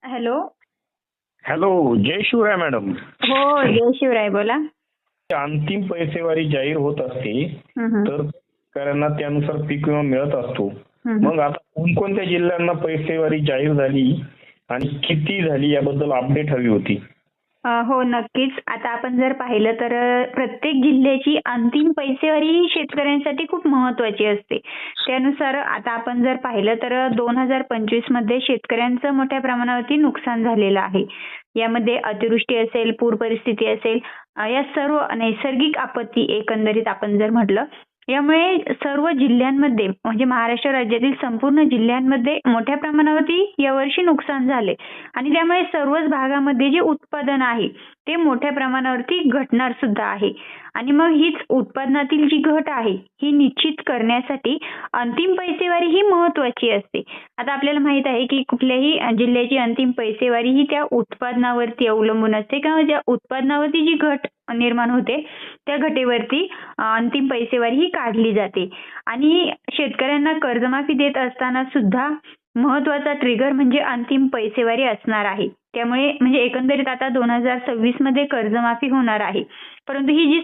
Hello. Hello, जय Shivray madam. हो, जय शिवराय. बोला. अंतिम पैसेवारी जाहीर होत असते तर शेतकऱ्यांना त्यानुसार पीक विमा मिळत असतो. मग आता कोणकोणत्या जिल्ह्यांना पैसेवारी जाहीर झाली आणि किती झाली याबद्दल अपडेट हवी होती. हो, नक्कीच. आता आपण जर पाहिलं तर प्रत्येक जिल्ह्याची अंतिम पैसेवारी ही शेतकऱ्यांसाठी खूप महत्त्वाची असते. त्यानुसार आता आपण जर पाहिलं तर 2025 मध्ये शेतकऱ्यांचं मोठ्या प्रमाणावरती नुकसान झालेलं आहे. यामध्ये अतिवृष्टी असेल, पूर परिस्थिती असेल, या सर्व नैसर्गिक आपत्ती एकंदरीत आपण जर म्हटलं, यामुळे सर्व जिल्ह्यांमध्ये म्हणजे महाराष्ट्र राज्यातील संपूर्ण जिल्ह्यांमध्ये मोठ्या प्रमाणावरती यावर्षी नुकसान झाले आणि त्यामुळे सर्वच भागामध्ये जे उत्पादन आहे ते मोठ्या प्रमाणावरती घटणार सुद्धा आहे. आणि मग हीच उत्पादनातील जी घट आहे ही निश्चित करण्यासाठी अंतिम पैसेवारी ही महत्त्वाची असते. आता आपल्याला माहित आहे की कुठल्याही जिल्ह्याची अंतिम पैसेवारी ही त्या उत्पादनावरती अवलंबून असते किंवा ज्या उत्पादनावरती जी घट निर्माण होते त्या घटेवरती अंतिम पैसेवारी ही काढली जाते. आणि शेतकऱ्यांना कर्जमाफी देत असताना सुद्धा महत्त्वाचा ट्रिगर म्हणजे अंतिम पैसेवारी असणार आहे. त्यामुळे म्हणजे एकंदरीत आता 2026 मध्ये कर्जमाफी होणार आहे. परंतु ही जी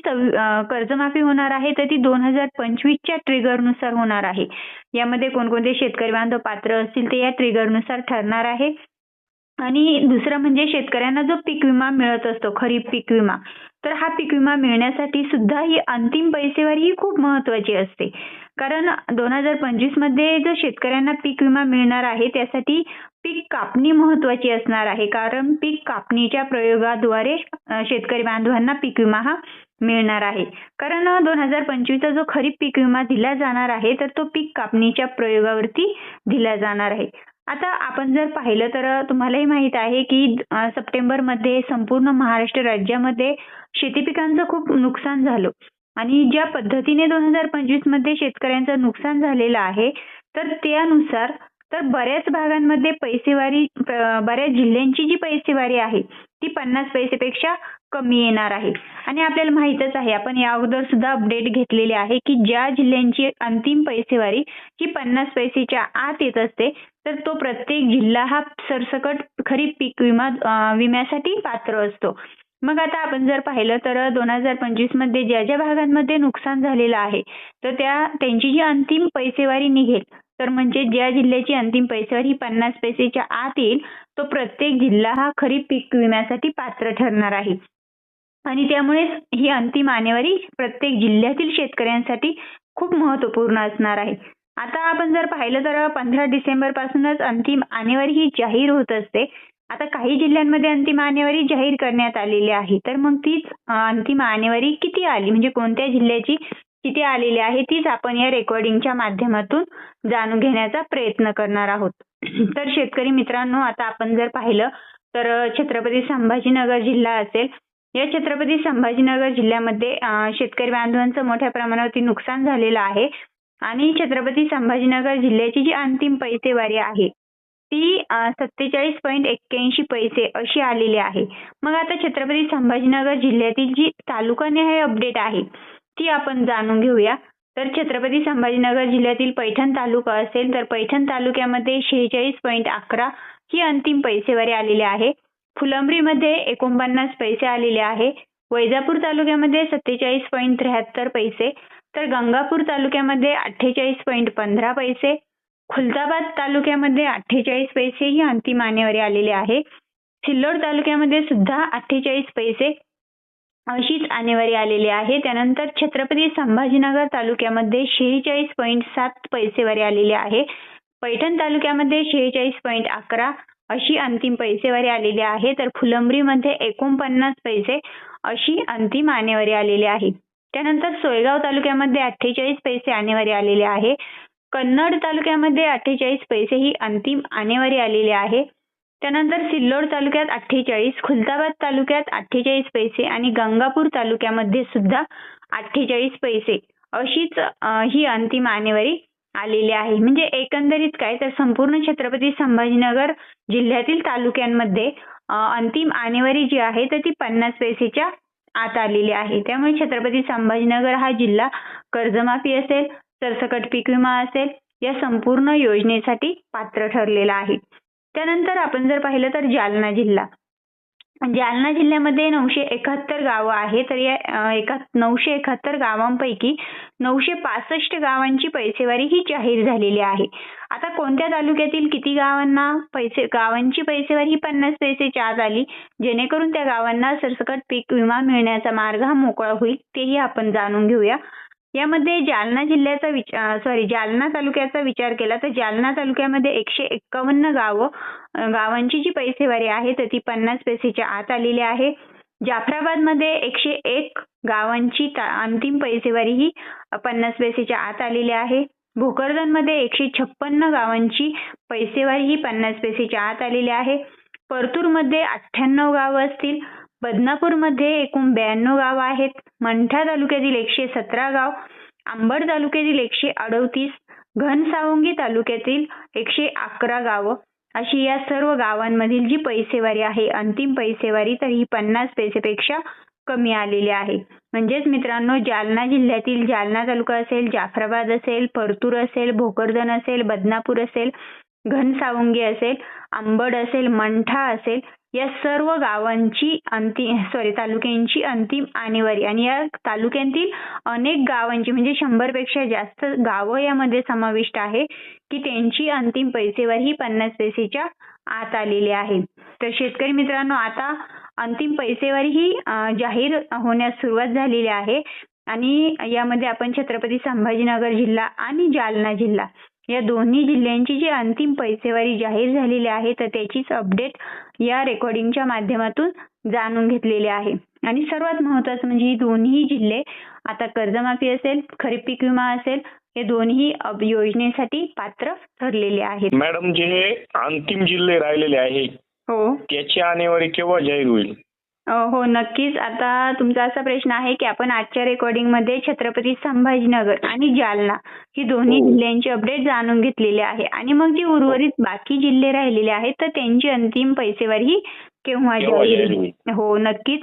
कर्जमाफी होणार आहे तर ती 2025च्या ट्रिगरनुसार होणार आहे. यामध्ये कोणकोणते शेतकरी बांधव पात्र असतील ते या ट्रिगरनुसार ठरणार आहे. आणि दुसरं म्हणजे शेतकऱ्यांना जो पीक विमा मिळत असतो, खरीप पीक विमा, तर हा पीक विमा मिळण्यासाठी सुद्धा ही अंतिम पैसेवारी ही खूप महत्त्वाची असते. कारण 2025 मध्ये जो शेतकऱ्यांना पीक विमा मिळणार आहे त्यासाठी पीक कापणी महत्त्वाची असणार आहे. कारण पीक कापणीच्या प्रयोगाद्वारे शेतकरी बांधवांना पीक विमा हा मिळणार आहे. कारण 2025चा जो खरीप पीक विमा दिला जाणार आहे तर तो पीक कापणीच्या प्रयोगावरती दिला जाणार आहे. आता आपण जर पाहिलं तर तुम्हालाही माहित आहे की सप्टेंबरमध्ये संपूर्ण महाराष्ट्र राज्यामध्ये शेती पिकांचं खूप नुकसान झालं आणि ज्या पद्धतीने 2025 मध्ये शेतकऱ्यांचं नुकसान झालेलं आहे तर त्यानुसार तर बऱ्याच भागांमध्ये पैसेवारी बऱ्याच जिल्ह्यांची जी पैसेवारी आहे ती 50 पैसेपेक्षा कमी येणार आहे. आणि आपल्याला माहितच आहे, आपण या अगोदर सुद्धा अपडेट घेतलेले आहे की ज्या जिल्ह्यांची अंतिम पैसेवारी ही 50 पैसेच्या आत येत असते तर तो प्रत्येक जिल्हा हा सरसकट खरीप पीक विम्यासाठी पात्र असतो. मग आता आपण जर पाहिलं तर 2025 मध्ये ज्या ज्या भागांमध्ये नुकसान झालेलं आहे तर त्यांची जी अंतिम पैसेवारी निघेल तर म्हणजे ज्या जिल्ह्याची अंतिम पैसेवारी ही 50 पैसेच्या आत येईल तो प्रत्येक जिल्हा हा खरीप पीक विम्यासाठी पात्र ठरणार आहे. आणि त्यामुळे ही अंतिम आणेवारी प्रत्येक जिल्ह्यातील शेतकऱ्यांसाठी खूप महत्त्वपूर्ण असणार आहे. आता आपण जर पाहिलं तर 15 डिसेंबर पासूनच अंतिम आणेवारी ही जाहीर होत असते. आता काही जिल्ह्यांमध्ये अंतिम आणेवारी जाहीर करण्यात आलेली आहे. तर मग तीच अंतिम आणेवारी किती आली म्हणजे कोणत्या जिल्ह्याची किती आलेली आहे तीच आपण या रेकॉर्डिंगच्या माध्यमातून जाणून घेण्याचा प्रयत्न करणार आहोत. तर शेतकरी मित्रांनो, आता आपण जर पाहिलं तर छत्रपती संभाजीनगर जिल्हा असेल, या छत्रपती संभाजीनगर जिल्ह्यामध्ये शेतकरी बांधवांचं मोठ्या प्रमाणावरती नुकसान झालेलं आहे. आणि छत्रपती संभाजीनगर जिल्ह्याची जी अंतिम पैसेवारी आहे ती 47.81 पैसे अशी आलेली आहे. मग आता छत्रपती संभाजीनगर जिल्ह्यातील जी तालुकानिहाय अपडेट आहे ती आपण जाणून घेऊया. तर छत्रपती संभाजीनगर जिल्ह्यातील पैठण तालुका असेल तर पैठण तालुक्यामध्ये 46.11 ही अंतिम पैसेवारी आलेली आहे. फुलंब्रीमध्ये 49 पैसे आलेले आहे. वैजापूर तालुक्यामध्ये 47.73 पैसे, तर गंगापूर तालुक्यामध्ये 48.15 पैसे, खुलताबाद तालुक्यामध्ये 48 पैसे ही अंतिम आणेवारी आलेली आहे. सिल्लोड तालुक्यामध्ये सुद्धा 48 पैसे अशीच आणेवारी आलेली आहे. त्यानंतर छत्रपती संभाजीनगर तालुक्यामध्ये 46.7 पैसेवारी आलेली आहे. पैठण तालुक्यामध्ये 46.11 अशी अंतिम पैसेवारी आलेली आहे. तर फुलंब्रीमध्ये 49 पैसे अशी अंतिम आणेवारी आलेली आहे. त्यानंतर सोयगाव तालुक्यामध्ये 48 पैसे आणेवारी आलेली आहे. कन्नड तालुक्यामध्ये 48 पैसे ही अंतिम आणेवारी आलेली आहे. त्यानंतर सिल्लोड तालुक्यात 48, खुलताबाद तालुक्यात 48 पैसे आणि गंगापूर तालुक्यामध्ये सुद्धा 48 पैसे अशीच ही अंतिम आणेवारी आलेली आहे. म्हणजे एकंदरीत काय तर संपूर्ण छत्रपती संभाजीनगर जिल्ह्यातील तालुक्यांमध्ये अंतिम आणेवारी जी आहे तर ती 50 पैसेच्या आत आलेली आहे. त्यामुळे छत्रपती संभाजीनगर हा जिल्हा कर्जमाफी असेल, सरसकट पीक विमा असेल या संपूर्ण योजनेसाठी पात्र ठरलेला आहे. त्यानंतर आपण जर पाहिलं तर जालना जिल्ह्यामध्ये 971 गावं आहेत. तर या 971 गावांपैकी 965 गावांची पैसेवारी ही जाहीर झालेली आहे. आता कोणत्या तालुक्यातील किती गावांची पैसेवारी ही 50 पैसेच्या आत आली, जेणेकरून त्या गावांना सरसकट पीक विमा मिळण्याचा मार्ग हा मोकळा होईल, तेही आपण जाणून घेऊया. यामध्ये जालना तालुक्याचा विचार केला तर जालना तालुक्यामध्ये 151 गावांची जी पैसेवारी आहे तर ती 50 पैसेच्या आत आलेली आहे. जाफराबादमध्ये 101 गावांची अंतिम पैसेवारी ही 50 पैसेच्या आत आलेली आहे. भोकरदनमध्ये 156 गावांची पैसेवारी ही 50 पैसेच्या आत आलेली आहे. परतूरमध्ये 98 गावं असतील. बदनापूरमध्ये एकूण 92 गावं आहेत. मंठा तालुक्यातील 117 गाव, अंबड तालुक्यातील 138, घनसावंगी तालुक्यातील 111 गावं, अशी या सर्व गावांमधील जी पैसेवारी आहे, अंतिम पैसेवारी, तर ही 50 पैसेपेक्षा कमी आलेली आहे. म्हणजेच मित्रांनो, जालना जिल्ह्यातील जालना तालुका असेल, जाफराबाद असेल, परतूर असेल, भोकरदन असेल, बदनापूर असेल, घनसावंगी असेल, अंबड असेल, मंठा असेल, या सर्व तालुक्यांची अंतिम आणेवारी आणि या तालुक्यांतील अनेक गावांची म्हणजे 100 पेक्षा जास्त गावं यामध्ये समाविष्ट आहे की त्यांची अंतिम पैसेवारी ही 50 पैसेच्या आत आलेली आहे. तर शेतकरी मित्रांनो, आता अंतिम पैसेवारी ही जाहीर होण्यास सुरुवात झालेली आहे आणि यामध्ये आपण छत्रपती संभाजीनगर जिल्हा आणि जालना जिल्हा या दोन्ही जिल्ह्यांची जी अंतिम पैसेवारी जाहीर झालेली आहे तर त्याचीच अपडेट या रेकॉर्डिंगच्या माध्यमातून जाणून घेतलेली आहे. आणि सर्वात महत्त्वाचं म्हणजे ही दोन्ही जिल्हे आता कर्जमाफी असेल, खरीप पीक विमा असेल, हे दोन्ही योजनेसाठी पात्र ठरलेले आहेत. मॅडम, जे अंतिम जिल्हे राहिलेले आहे हो, त्याची आणेवारी केव्हा जाहीर होईल? हो, नक्कीच. आता तुमचा असा प्रश्न आहे की आपण आजच्या रेकॉर्डिंग मध्ये छत्रपती संभाजीनगर आणि जालना ही दोन्ही जिल्ह्यांची अपडेट जाणून घेतलेली आहे आणि मग जी उर्वरित बाकी जिल्हे राहिलेले आहेत तर त्यांची अंतिम पैसेवारी ही केव्हा जाहीर होईल? हो, नक्कीच.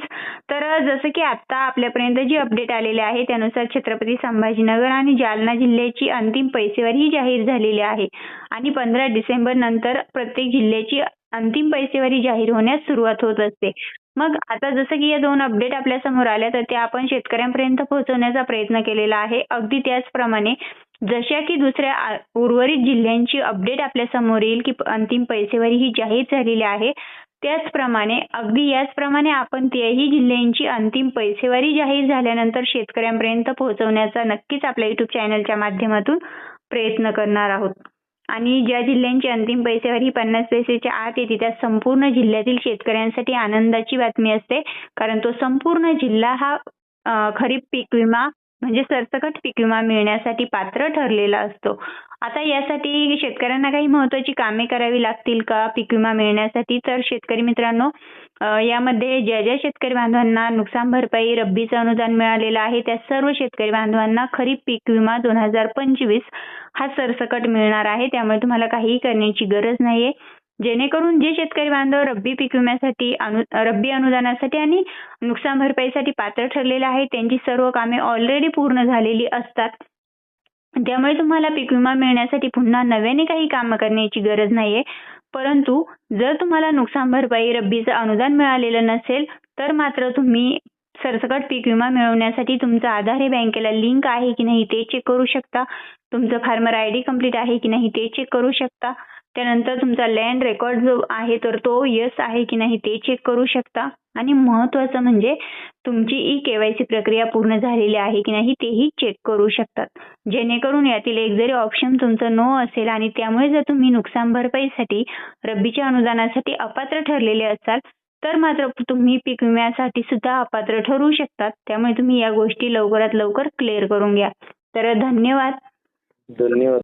तर जसं की आता आपल्यापर्यंत जी अपडेट आलेली आहे त्यानुसार छत्रपती संभाजीनगर आणि जालना जिल्ह्याची अंतिम पैसेवारी ही जाहीर झालेली आहे आणि 15 डिसेंबर नंतर प्रत्येक जिल्ह्याची अंतिम पैसेवारी जाहीर होण्यास सुरुवात होत असते. मग आता जसं की या दोन अपडेट आपल्या समोर आल्या तर त्या आपण शेतकऱ्यांपर्यंत पोहोचवण्याचा प्रयत्न केलेला आहे. अगदी त्याचप्रमाणे जशा की दुसऱ्या उर्वरित जिल्ह्यांची अपडेट आपल्या समोर येईल की अंतिम पैसेवारी ही जाहीर झालेली आहे, त्याचप्रमाणे अगदी याचप्रमाणे आपण त्याही जिल्ह्यांची अंतिम पैसेवारी जाहीर झाल्यानंतर शेतकऱ्यांपर्यंत पोहोचवण्याचा नक्कीच आपल्या YouTube चॅनलच्या माध्यमातून प्रयत्न करणार आहोत. आणि ज्या जिल्ह्यांची अंतिम पैसेवारी 50 पैसेच्या आत येते त्या संपूर्ण जिल्ह्यातील शेतकऱ्यांसाठी आनंदाची बातमी असते, कारण तो संपूर्ण जिल्हा हा खरीप पीक विमा म्हणजे सरसकट पीक विमा मिळण्यासाठी पात्र ठरलेला असतो. आता यासाठी शेतकऱ्यांना काही महत्त्वाची कामे करावी लागतील का पीक विमा मिळण्यासाठी? तर शेतकरी मित्रांनो, यामध्ये ज्या शेतकरी बांधवांना नुकसान भरपाई रब्बीचं अनुदान मिळालेलं आहे त्या सर्व शेतकरी बांधवांना खरीप पीक विमा 2025 हा सरसकट मिळणार आहे. त्यामुळे तुम्हाला काहीही करण्याची गरज नाहीये. जेणेकरून जे शेतकरी बांधव रब्बी पीक विम्यासाठी रब्बी अनुदानासाठी आणि नुकसान भरपाईसाठी पात्र ठरलेले आहेत त्यांची सर्व कामे ऑलरेडी पूर्ण झालेली असतात. त्यामुळे तुम्हाला पीक विमा मिळण्यासाठी पुन्हा नव्याने काही कामं करण्याची गरज नाहीये. परंतु जर तुम्हाला नुकसान भरपाई रब्बीचं अनुदान मिळालेलं नसेल तर मात्र तुम्ही सरसकट पीक विमा मिळवण्यासाठी तुमचा आधार हे बँकेला लिंक आहे की नाही ते चेक करू शकता. तुमचं फार्मर ID कंप्लीट आहे की नाही ते चेक करू शकता. त्यानंतर तुमचा लँड रेकॉर्ड जो आहे तर तो यस आहे की नाही ते चेक करू शकता. आणि महत्त्वाचं म्हणजे तुमची KYC प्रक्रिया पूर्ण झालेली आहे की नाही तेही चेक करू शकतात. जेणेकरून यातील एक जरी ऑप्शन तुमचं नो असेल आणि त्यामुळे जर तुम्ही नुकसान भरपाईसाठी रब्बीच्या अनुदानासाठी अपात्र ठरलेले असाल तर मात्र तुम्ही पीक विम्यासाठी सुद्धा अपात्र ठरू शकतात. त्यामुळे तुम्ही या गोष्टी लवकरात लवकर क्लिअर करून घ्या. तर धन्यवाद.